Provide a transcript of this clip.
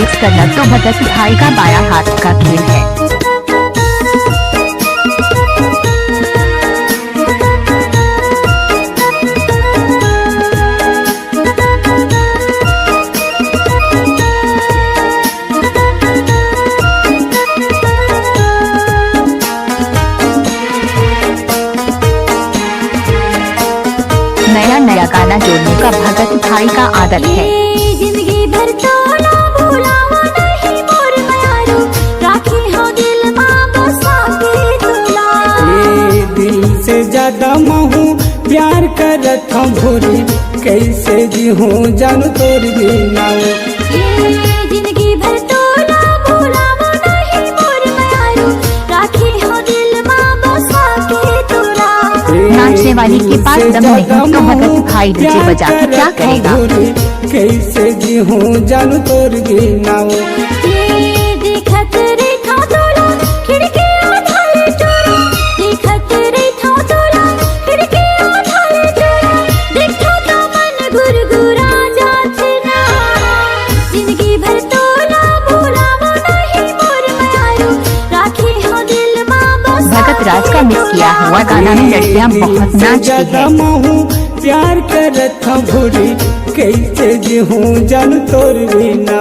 Mix करना तो भगत भाई का बाया हाथ का खेल है। नया नया गाना जोड़ने का भगत भाई का आदत है। जिंदगी भर तो ना भूलावा नहीं मोर मयारू, राखी हो दिल मां बसा के तुला। दिल से ज्यादा महू प्यार करत हम भोरी, कैसे जी हूँ जान तोर बिना। जिंदगी भर तो ना भूलावा नहीं मोर मयारू, राखी हो दिल मां बसा के तुला। नाचने वाली के पास दम नहीं तो भगत भाई डीजे बजा के क्या करेगा। कैसे जी हूँ जान तोर बिना। देखत रे था तोला खिड़की आधार चोरा, देखत रे था तोला खिड़की आधार चोरा। देखो तो मन गुरगुरा जात ना, जिंदगी भर तो ना भूलावा नहीं मोर मयारू, राखी हो दिल मां बसा। भगत राज का मिस किया हुआ गाना में लड़कियां बहुत नाचती है। प्यार करत हम भोरी, कैसे जी हूँ जान तोर बिना।